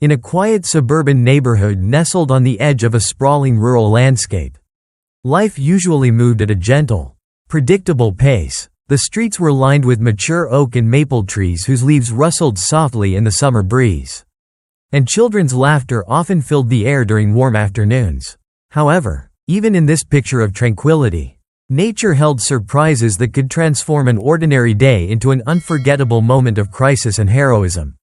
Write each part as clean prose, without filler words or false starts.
in a quiet suburban neighborhood nestled on the edge of a sprawling rural landscape. Life usually moved at a gentle, predictable pace. The streets were lined with mature oak and maple trees whose leaves rustled softly in the summer breeze. And children's laughter often filled the air during warm afternoons. However, even in this picture of tranquility, nature held surprises that could transform an ordinary day into an unforgettable moment of crisis and heroism.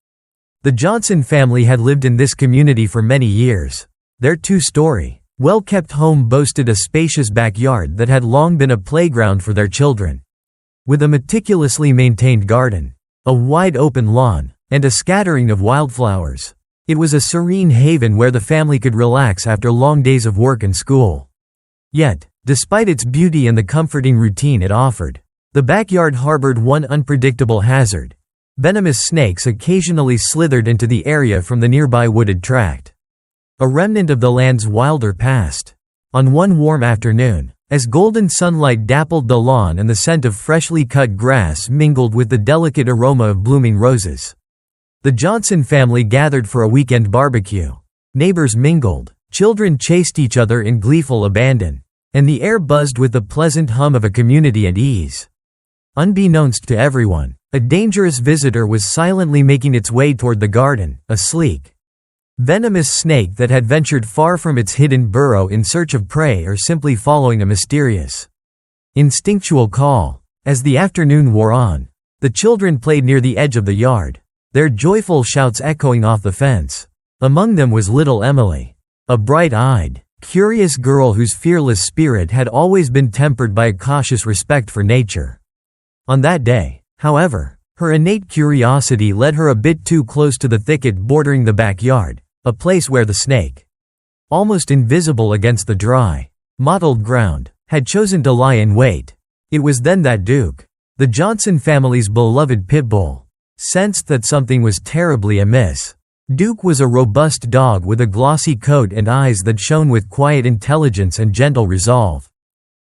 The Johnson family had lived in this community for many years. Their two-story, well-kept home boasted a spacious backyard that had long been a playground for their children. With a meticulously maintained garden, a wide open lawn, and a scattering of wildflowers, it was a serene haven where the family could relax after long days of work and school. Yet, despite its beauty and the comforting routine it offered, the backyard harbored one unpredictable hazard. Venomous snakes occasionally slithered into the area from the nearby wooded tract. A remnant of the land's wilder past. On one warm afternoon, as golden sunlight dappled the lawn and the scent of freshly cut grass mingled with the delicate aroma of blooming roses, the Johnson family gathered for a weekend barbecue. Neighbors mingled, children chased each other in gleeful abandon, and the air buzzed with the pleasant hum of a community at ease. Unbeknownst to everyone, a dangerous visitor was silently making its way toward the garden, a sleek, venomous snake that had ventured far from its hidden burrow in search of prey or simply following a mysterious, instinctual call. As the afternoon wore on, the children played near the edge of the yard, their joyful shouts echoing off the fence. Among them was little Emily, a bright-eyed, curious girl whose fearless spirit had always been tempered by a cautious respect for nature. On that day, however, her innate curiosity led her a bit too close to the thicket bordering the backyard, a place where the snake, almost invisible against the dry, mottled ground, had chosen to lie in wait. It was then that Duke, the Johnson family's beloved Pitbull, sensed that something was terribly amiss. Duke was a robust dog with a glossy coat and eyes that shone with quiet intelligence and gentle resolve.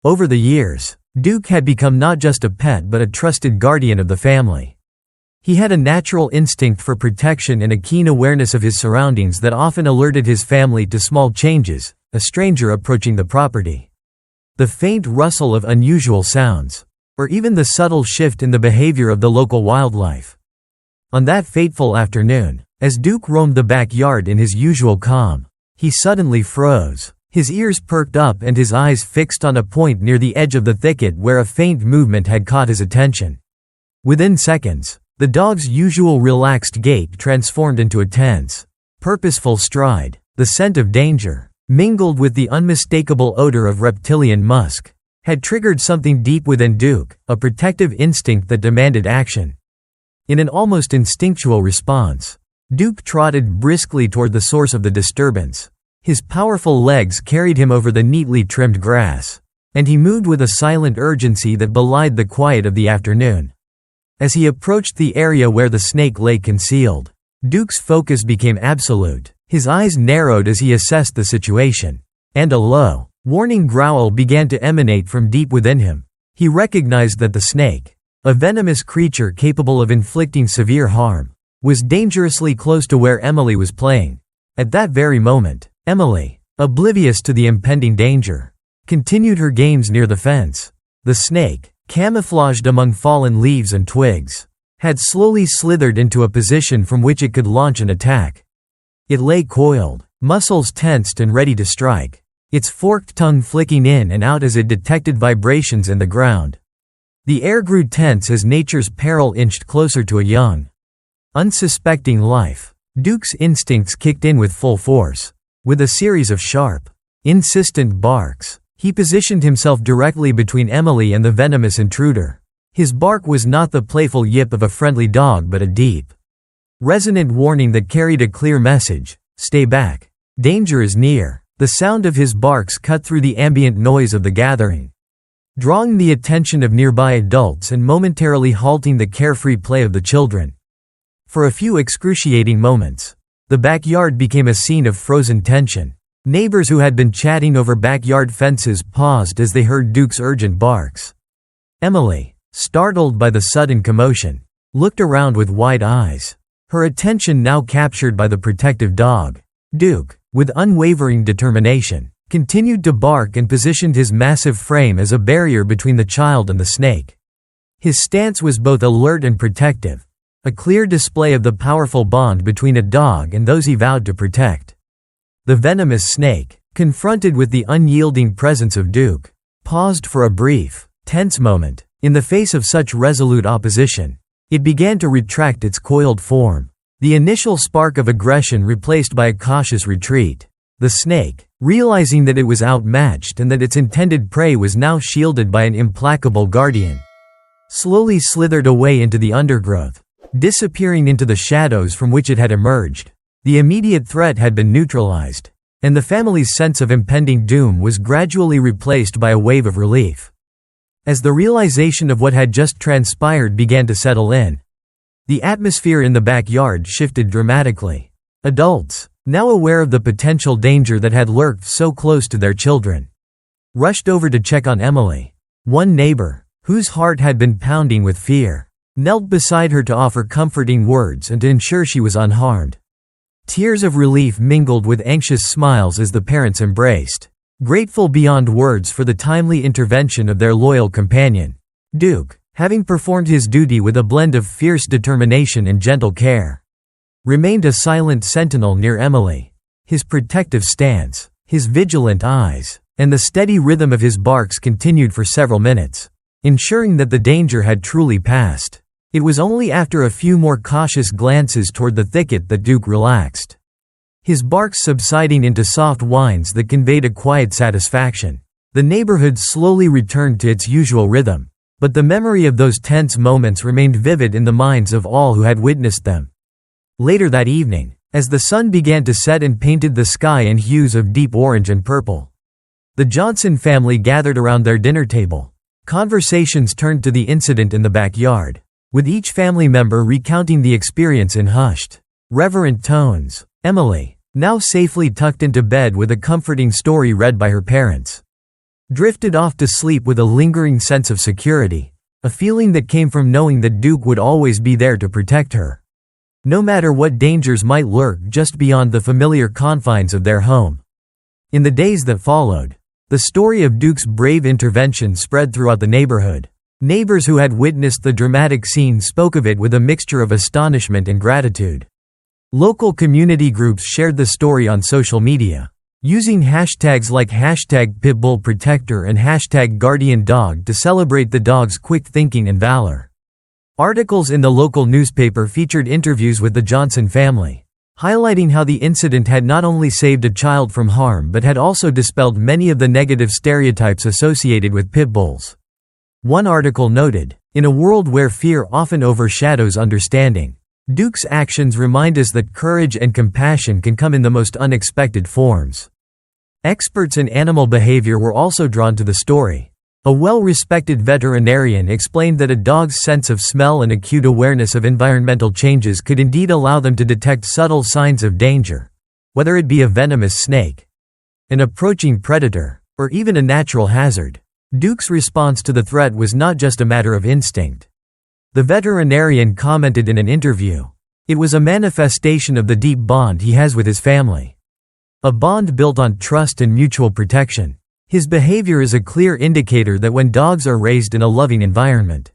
Over the years, Duke had become not just a pet but a trusted guardian of the family. He had a natural instinct for protection and a keen awareness of his surroundings that often alerted his family to small changes, a stranger approaching the property, the faint rustle of unusual sounds, or even the subtle shift in the behavior of the local wildlife. On that fateful afternoon, as Duke roamed the backyard in his usual calm, he suddenly froze, his ears perked up and his eyes fixed on a point near the edge of the thicket where a faint movement had caught his attention. Within seconds, the dog's usual relaxed gait transformed into a tense, purposeful stride. The scent of danger, mingled with the unmistakable odor of reptilian musk, had triggered something deep within Duke, a protective instinct that demanded action. In an almost instinctual response, Duke trotted briskly toward the source of the disturbance. His powerful legs carried him over the neatly trimmed grass, and he moved with a silent urgency that belied the quiet of the afternoon. As he approached the area where the snake lay concealed, Duke's focus became absolute. His eyes narrowed as he assessed the situation, and a low, warning growl began to emanate from deep within him. He recognized that the snake, a venomous creature capable of inflicting severe harm, was dangerously close to where Emily was playing. At that very moment, Emily, oblivious to the impending danger, continued her games near the fence. The snake, camouflaged among fallen leaves and twigs, had slowly slithered into a position from which it could launch an attack. It lay coiled, muscles tensed and ready to strike, its forked tongue flicking in and out as it detected vibrations in the ground. The air grew tense as nature's peril inched closer to a young, unsuspecting life. Duke's instincts kicked in with full force. With a series of sharp, insistent barks, he positioned himself directly between Emily and the venomous intruder. His bark was not the playful yip of a friendly dog but a deep, resonant warning that carried a clear message: stay back. Danger is near. The sound of his barks cut through the ambient noise of the gathering, drawing the attention of nearby adults and momentarily halting the carefree play of the children. For a few excruciating moments, the backyard became a scene of frozen tension. Neighbors who had been chatting over backyard fences paused as they heard Duke's urgent barks. Emily, startled by the sudden commotion, looked around with wide eyes. her attention now captured by the protective dog. Duke, with unwavering determination, continued to bark and positioned his massive frame as a barrier between the child and the snake. His stance was both alert and protective, a clear display of the powerful bond between a dog and those he vowed to protect. The venomous snake, confronted with the unyielding presence of Duke, paused for a brief, tense moment. In the face of such resolute opposition, it began to retract its coiled form, the initial spark of aggression replaced by a cautious retreat. The snake, realizing that it was outmatched and that its intended prey was now shielded by an implacable guardian, slowly slithered away into the undergrowth, disappearing into the shadows from which it had emerged. The immediate threat had been neutralized, and the family's sense of impending doom was gradually replaced by a wave of relief. As the realization of what had just transpired began to settle in, the atmosphere in the backyard shifted dramatically. Adults, now aware of the potential danger that had lurked so close to their children, rushed over to check on Emily. One neighbor, whose heart had been pounding with fear, knelt beside her to offer comforting words and to ensure she was unharmed. Tears of relief mingled with anxious smiles as the parents embraced, grateful beyond words for the timely intervention of their loyal companion. Duke, having performed his duty with a blend of fierce determination and gentle care, remained a silent sentinel near Emily. His protective stance, his vigilant eyes, and the steady rhythm of his barks continued for several minutes, ensuring that the danger had truly passed. It was only after a few more cautious glances toward the thicket that Duke relaxed, his barks subsiding into soft whines that conveyed a quiet satisfaction. The neighborhood slowly returned to its usual rhythm, but the memory of those tense moments remained vivid in the minds of all who had witnessed them. Later that evening, as the sun began to set and painted the sky in hues of deep orange and purple, the Johnson family gathered around their dinner table. Conversations turned to the incident in the backyard, with each family member recounting the experience in hushed, reverent tones. Emily, now safely tucked into bed with a comforting story read by her parents, drifted off to sleep with a lingering sense of security, a feeling that came from knowing that Duke would always be there to protect her, no matter what dangers might lurk just beyond the familiar confines of their home. In the days that followed, the story of Duke's brave intervention spread throughout the neighborhood. Neighbors who had witnessed the dramatic scene spoke of it with a mixture of astonishment and gratitude. Local community groups shared the story on social media, using hashtags like #PitbullProtector and #GuardianDog to celebrate the dog's quick thinking and valor. Articles in the local newspaper featured interviews with the Johnson family, highlighting how the incident had not only saved a child from harm but had also dispelled many of the negative stereotypes associated with pit bulls. One article noted, "In a world where fear often overshadows understanding, Duke's actions remind us that courage and compassion can come in the most unexpected forms." Experts in animal behavior were also drawn to the story. A well-respected veterinarian explained that a dog's sense of smell and acute awareness of environmental changes could indeed allow them to detect subtle signs of danger, whether it be a venomous snake, an approaching predator, or even a natural hazard. Duke's response to the threat was not just a matter of instinct. The veterinarian commented in an interview, "It was a manifestation of the deep bond he has with his family. A bond built on trust and mutual protection. His behavior is a clear indicator that when dogs are raised in a loving environment,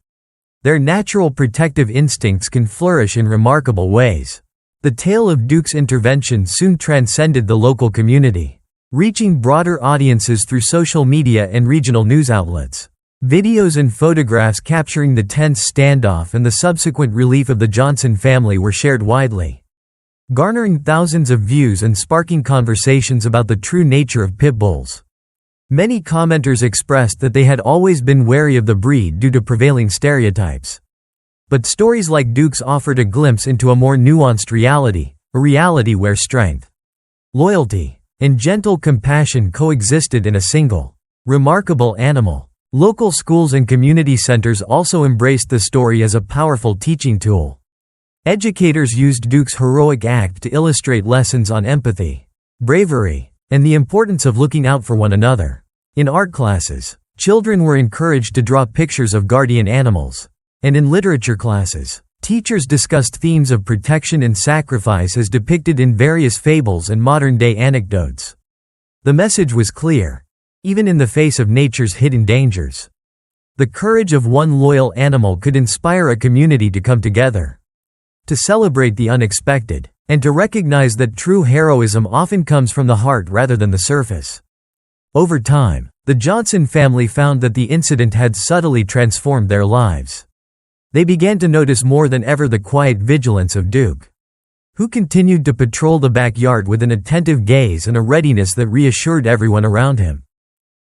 their natural protective instincts can flourish in remarkable ways." The tale of Duke's intervention soon transcended the local community, reaching broader audiences through social media and regional news outlets. Videos and photographs capturing the tense standoff and the subsequent relief of the Johnson family were shared widely, garnering thousands of views and sparking conversations about the true nature of pit bulls. Many commenters expressed that they had always been wary of the breed due to prevailing stereotypes. But stories like Duke's offered a glimpse into a more nuanced reality, a reality where strength, loyalty, and gentle compassion coexisted in a single, remarkable animal. Local schools and community centers also embraced the story as a powerful teaching tool. Educators used Duke's heroic act to illustrate lessons on empathy, bravery, and the importance of looking out for one another. In art classes, children were encouraged to draw pictures of guardian animals, and in literature classes, Teachers discussed themes of protection and sacrifice as depicted in various fables and modern-day anecdotes. The message was clear, even in the face of nature's hidden dangers. The courage of one loyal animal could inspire a community to come together, to celebrate the unexpected, and to recognize that true heroism often comes from the heart rather than the surface. Over time, the Johnson family found that the incident had subtly transformed their lives. They began to notice more than ever the quiet vigilance of Duke, who continued to patrol the backyard with an attentive gaze and a readiness that reassured everyone around him.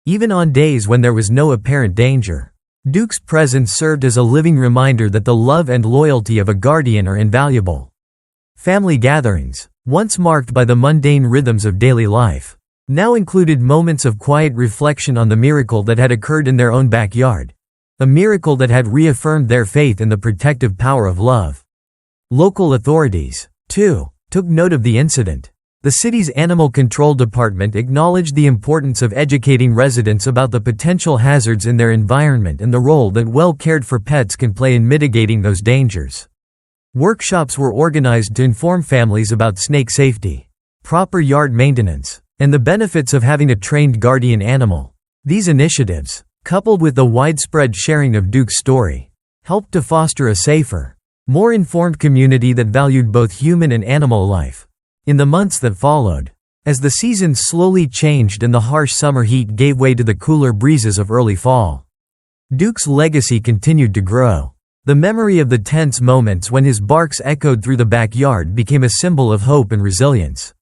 Even on days when there was no apparent danger, Duke's presence served as a living reminder that the love and loyalty of a guardian are invaluable. Family gatherings, once marked by the mundane rhythms of daily life, now included moments of quiet reflection on the miracle that had occurred in their own backyard. A miracle that had reaffirmed their faith in the protective power of love. Local authorities, too, took note of the incident. The city's animal control department acknowledged the importance of educating residents about the potential hazards in their environment and the role that well-cared-for pets can play in mitigating those dangers. Workshops were organized to inform families about snake safety, proper yard maintenance, and the benefits of having a trained guardian animal. These initiatives, coupled with the widespread sharing of Duke's story, helped to foster a safer, more informed community that valued both human and animal life. In the months that followed, as the seasons slowly changed and the harsh summer heat gave way to the cooler breezes of early fall, Duke's legacy continued to grow. The memory of the tense moments when his barks echoed through the backyard became a symbol of hope and resilience.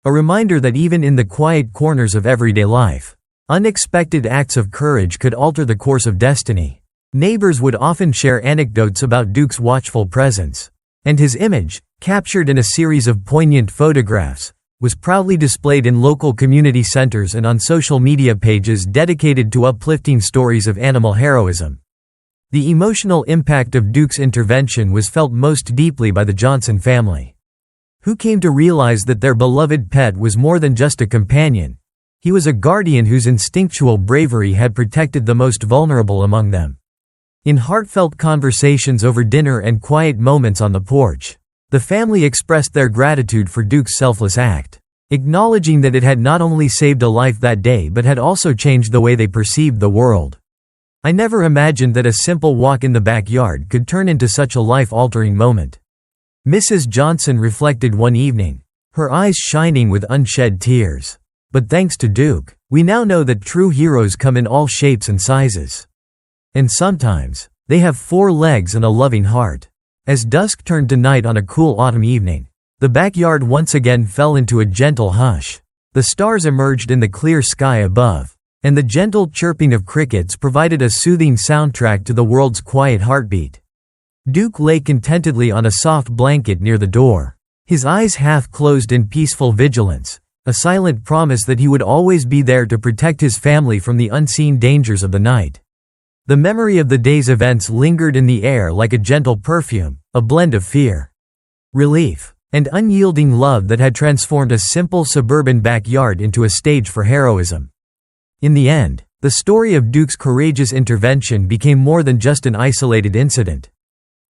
A reminder that even in the quiet corners of everyday life, unexpected acts of courage could alter the course of destiny. Neighbors would often share anecdotes about Duke's watchful presence, and his image, captured in a series of poignant photographs, was proudly displayed in local community centers and on social media pages dedicated to uplifting stories of animal heroism. The emotional impact of Duke's intervention was felt most deeply by the Johnson family, who came to realize that their beloved pet was more than just a companion. He was a guardian whose instinctual bravery had protected the most vulnerable among them. In heartfelt conversations over dinner and quiet moments on the porch, the family expressed their gratitude for Duke's selfless act, acknowledging that it had not only saved a life that day but had also changed the way they perceived the world. "I never imagined that a simple walk in the backyard could turn into such a life-altering moment," Mrs. Johnson reflected one evening, her eyes shining with unshed tears. "But thanks to Duke, we now know that true heroes come in all shapes and sizes. And sometimes, they have 4 legs and a loving heart." As dusk turned to night on a cool autumn evening, the backyard once again fell into a gentle hush. The stars emerged in the clear sky above, and the gentle chirping of crickets provided a soothing soundtrack to the world's quiet heartbeat. Duke lay contentedly on a soft blanket near the door, his eyes half closed in peaceful vigilance, a silent promise that he would always be there to protect his family from the unseen dangers of the night. The memory of the day's events lingered in the air like a gentle perfume, a blend of fear, relief, and unyielding love that had transformed a simple suburban backyard into a stage for heroism. In the end, the story of Duke's courageous intervention became more than just an isolated incident.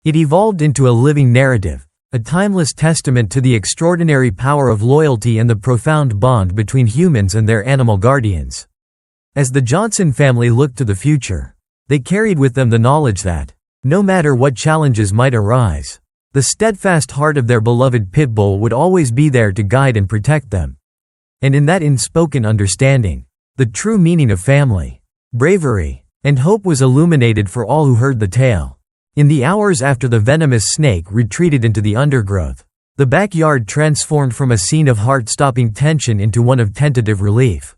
It evolved into a living narrative, a timeless testament to the extraordinary power of loyalty and the profound bond between humans and their animal guardians. As the Johnson family looked to the future, they carried with them the knowledge that, no matter what challenges might arise, the steadfast heart of their beloved Pitbull would always be there to guide and protect them. And in that unspoken understanding, the true meaning of family, bravery, and hope was illuminated for all who heard the tale. In the hours after the venomous snake retreated into the undergrowth, the backyard transformed from a scene of heart-stopping tension into one of tentative relief.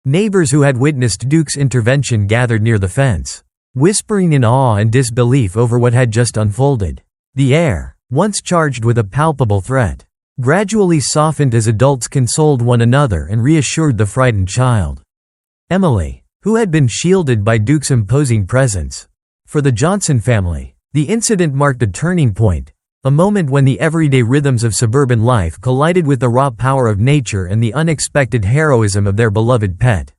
Neighbors who had witnessed Duke's intervention gathered near the fence, whispering in awe and disbelief over what had just unfolded. The air, once charged with a palpable threat, gradually softened as adults consoled one another and reassured the frightened child. Emily, who had been shielded by Duke's imposing presence. For the Johnson family, the incident marked a turning point, a moment when the everyday rhythms of suburban life collided with the raw power of nature and the unexpected heroism of their beloved pet.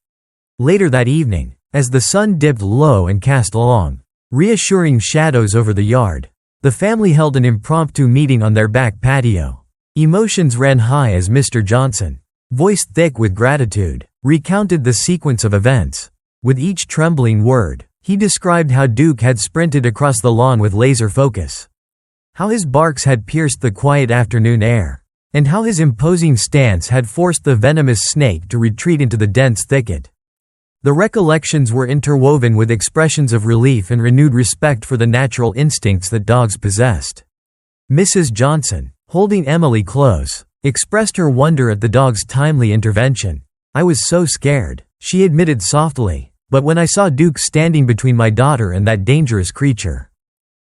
Later that evening, as the sun dipped low and cast long, reassuring shadows over the yard, The family held an impromptu meeting on their back patio. Emotions ran high as Mr. Johnson, voice thick with gratitude, recounted the sequence of events. With each trembling word, he described how Duke had sprinted across the lawn with laser focus, how his barks had pierced the quiet afternoon air, and how his imposing stance had forced the venomous snake to retreat into the dense thicket. The recollections were interwoven with expressions of relief and renewed respect for the natural instincts that dogs possessed. Mrs. Johnson, holding Emily close, expressed her wonder at the dog's timely intervention. "I was so scared," she admitted softly, "but when I saw Duke standing between my daughter and that dangerous creature,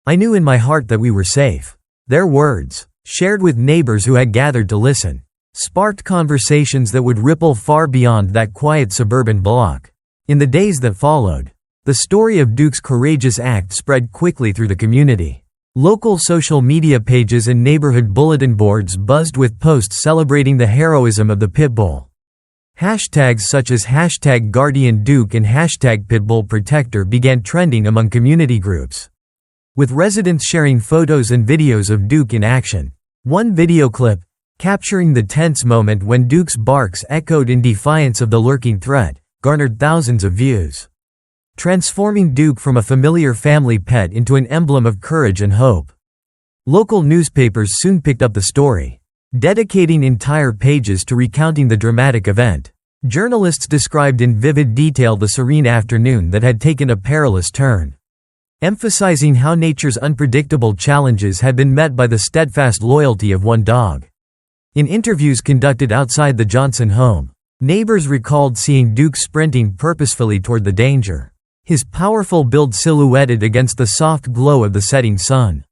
I knew in my heart that we were safe." Their words, shared with neighbors who had gathered to listen, sparked conversations that would ripple far beyond that quiet suburban block. In the days that followed, the story of Duke's courageous act spread quickly through the community. Local social media pages and neighborhood bulletin boards buzzed with posts celebrating the heroism of the Pitbull. Hashtags such as #GuardianDuke and #PitbullProtector began trending among community groups, with residents sharing photos and videos of Duke in action. One video clip, capturing the tense moment when Duke's barks echoed in defiance of the lurking threat, garnered thousands of views, transforming Duke from a familiar family pet into an emblem of courage and hope. Local newspapers soon picked up the story, dedicating entire pages to recounting the dramatic event. Journalists described in vivid detail the serene afternoon that had taken a perilous turn, emphasizing how nature's unpredictable challenges had been met by the steadfast loyalty of one dog. In interviews conducted outside the Johnson home, neighbors recalled seeing Duke sprinting purposefully toward the danger, his powerful build silhouetted against the soft glow of the setting sun.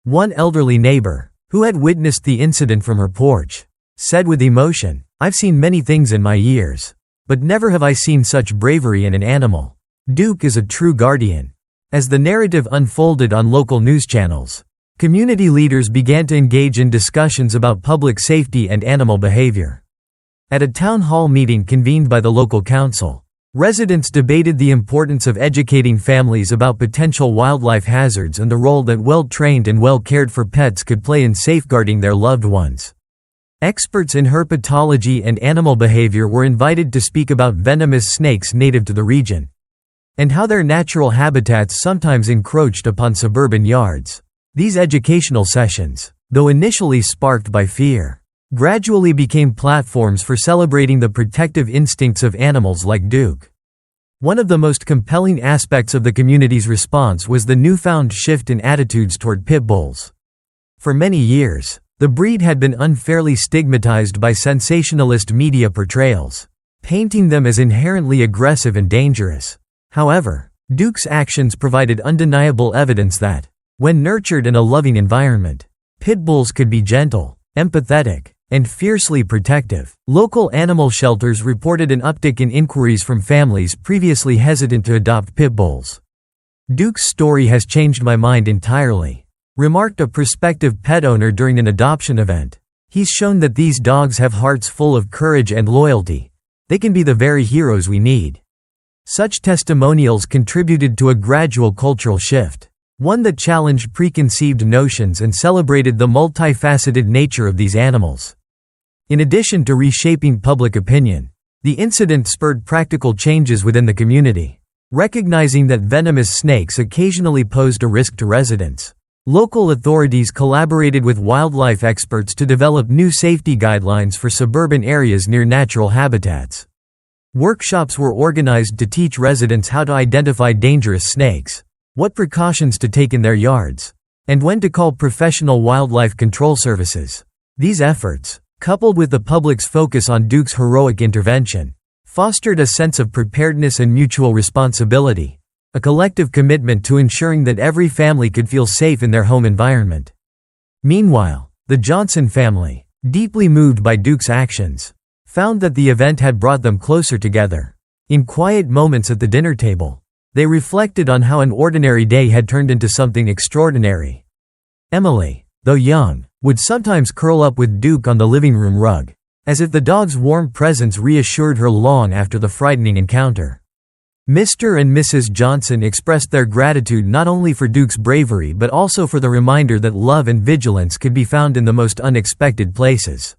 One elderly neighbor, who had witnessed the incident from her porch, said with emotion, "I've seen many things in my years, but never have I seen such bravery in an animal. Duke is a true guardian." As the narrative unfolded on local news channels, community leaders began to engage in discussions about public safety and animal behavior. At a town hall meeting convened by the local council, residents debated the importance of educating families about potential wildlife hazards and the role that well-trained and well-cared-for pets could play in safeguarding their loved ones. Experts in herpetology and animal behavior were invited to speak about venomous snakes native to the region, and how their natural habitats sometimes encroached upon suburban yards. These educational sessions, though initially sparked by fear, gradually became platforms for celebrating the protective instincts of animals like Duke. One of the most compelling aspects of the community's response was the newfound shift in attitudes toward pit bulls. For many years, the breed had been unfairly stigmatized by sensationalist media portrayals, painting them as inherently aggressive and dangerous. However, Duke's actions provided undeniable evidence that, when nurtured in a loving environment, pit bulls could be gentle, empathetic, and fiercely protective. Local animal shelters reported an uptick in inquiries from families previously hesitant to adopt pit bulls. "Duke's story has changed my mind entirely," remarked a prospective pet owner during an adoption event. "He's shown that these dogs have hearts full of courage and loyalty. They can be the very heroes we need." Such testimonials contributed to a gradual cultural shift, one that challenged preconceived notions and celebrated the multifaceted nature of these animals. In addition to reshaping public opinion, the incident spurred practical changes within the community. Recognizing that venomous snakes occasionally posed a risk to residents, local authorities collaborated with wildlife experts to develop new safety guidelines for suburban areas near natural habitats. Workshops were organized to teach residents how to identify dangerous snakes, what precautions to take in their yards, and when to call professional wildlife control services. These efforts, coupled with the public's focus on Duke's heroic intervention, fostered a sense of preparedness and mutual responsibility, a collective commitment to ensuring that every family could feel safe in their home environment. Meanwhile, the Johnson family, deeply moved by Duke's actions, found that the event had brought them closer together. In quiet moments at the dinner table, they reflected on how an ordinary day had turned into something extraordinary. Emily, though young, would sometimes curl up with Duke on the living room rug, as if the dog's warm presence reassured her long after the frightening encounter. Mr. and Mrs. Johnson expressed their gratitude not only for Duke's bravery but also for the reminder that love and vigilance could be found in the most unexpected places.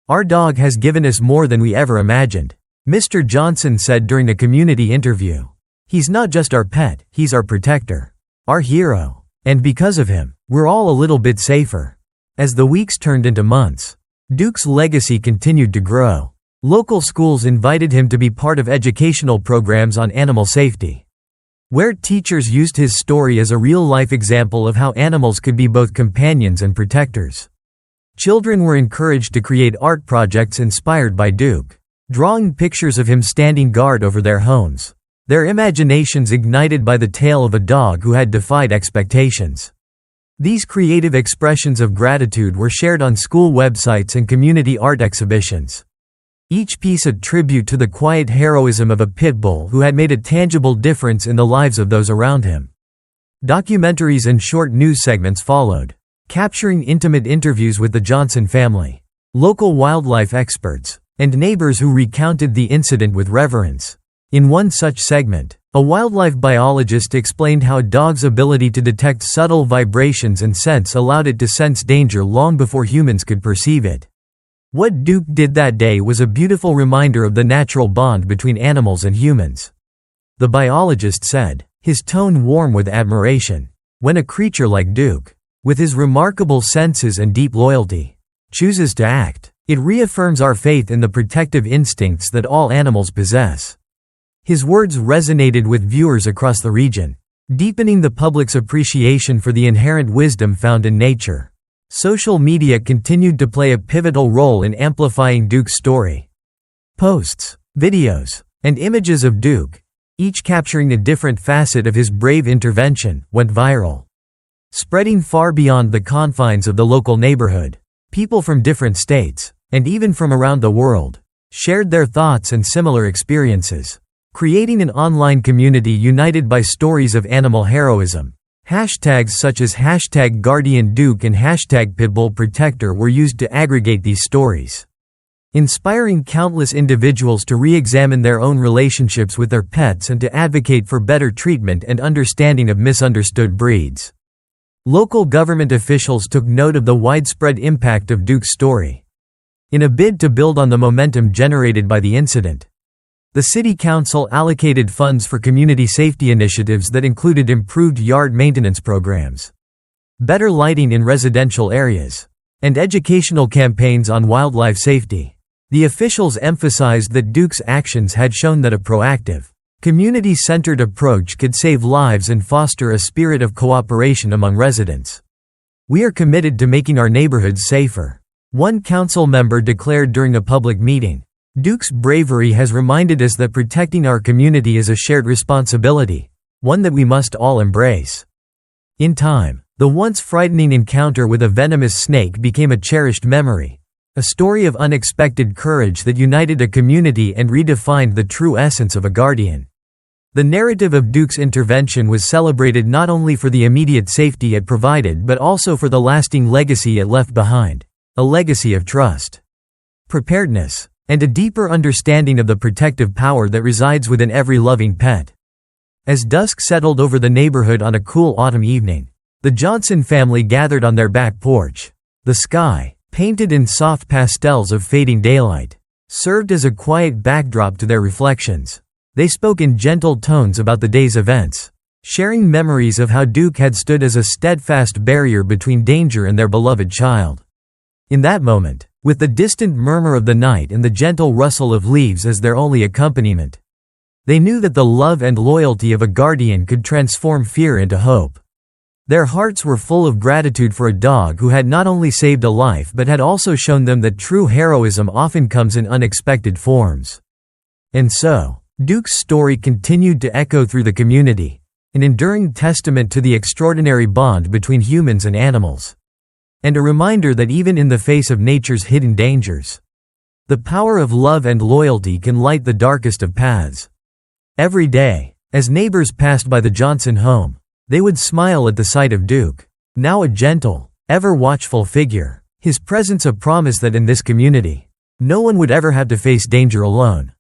"Our dog has given us more than we ever imagined," Mr. Johnson said during a community interview. "He's not just our pet, he's our protector. Our hero. And because of him, we're all a little bit safer." As the weeks turned into months, Duke's legacy continued to grow. Local schools invited him to be part of educational programs on animal safety, where teachers used his story as a real-life example of how animals could be both companions and protectors. Children were encouraged to create art projects inspired by Duke, drawing pictures of him standing guard over their homes, their imaginations ignited by the tale of a dog who had defied expectations. These creative expressions of gratitude were shared on school websites and community art exhibitions, each piece a tribute to the quiet heroism of a pit bull who had made a tangible difference in the lives of those around him. Documentaries and short news segments followed, capturing intimate interviews with the Johnson family, local wildlife experts, and neighbors who recounted the incident with reverence. In one such segment, a wildlife biologist explained how a dog's ability to detect subtle vibrations and scents allowed it to sense danger long before humans could perceive it. What Duke did that day was a beautiful reminder of the natural bond between animals and humans. The biologist said, his tone warm with admiration. When a creature like Duke, with his remarkable senses and deep loyalty, chooses to act, it reaffirms our faith in the protective instincts that all animals possess. His words resonated with viewers across the region, deepening the public's appreciation for the inherent wisdom found in nature. Social media continued to play a pivotal role in amplifying Duke's story. Posts, videos, and images of Duke, each capturing a different facet of his brave intervention, went viral, spreading far beyond the confines of the local neighborhood. People from different states, and even from around the world, shared their thoughts and similar experiences, creating an online community united by stories of animal heroism. Hashtags such as #GuardianDuke and #PitbullProtector were used to aggregate these stories, inspiring countless individuals to re-examine their own relationships with their pets and to advocate for better treatment and understanding of misunderstood breeds. Local government officials took note of the widespread impact of Duke's story. In a bid to build on the momentum generated by the incident, the city council allocated funds for community safety initiatives that included improved yard maintenance programs, better lighting in residential areas, and educational campaigns on wildlife safety. The officials emphasized that Duke's actions had shown that a proactive, community-centered approach could save lives and foster a spirit of cooperation among residents. "We are committed to making our neighborhoods safer," one council member declared during a public meeting. "Duke's bravery has reminded us that protecting our community is a shared responsibility, one that we must all embrace." In time, the once frightening encounter with a venomous snake became a cherished memory, a story of unexpected courage that united a community and redefined the true essence of a guardian. The narrative of Duke's intervention was celebrated not only for the immediate safety it provided but also for the lasting legacy it left behind, a legacy of trust, preparedness, and a deeper understanding of the protective power that resides within every loving pet. As dusk settled over the neighborhood on a cool autumn evening, the Johnson family gathered on their back porch. The sky, painted in soft pastels of fading daylight, served as a quiet backdrop to their reflections. They spoke in gentle tones about the day's events, sharing memories of how Duke had stood as a steadfast barrier between danger and their beloved child. In that moment, with the distant murmur of the night and the gentle rustle of leaves as their only accompaniment, they knew that the love and loyalty of a guardian could transform fear into hope. Their hearts were full of gratitude for a dog who had not only saved a life but had also shown them that true heroism often comes in unexpected forms. And so, Duke's story continued to echo through the community, an enduring testament to the extraordinary bond between humans and animals, and a reminder that even in the face of nature's hidden dangers, the power of love and loyalty can light the darkest of paths. Every day, as neighbors passed by the Johnson home, they would smile at the sight of Duke, now a gentle, ever-watchful figure, his presence a promise that in this community, no one would ever have to face danger alone.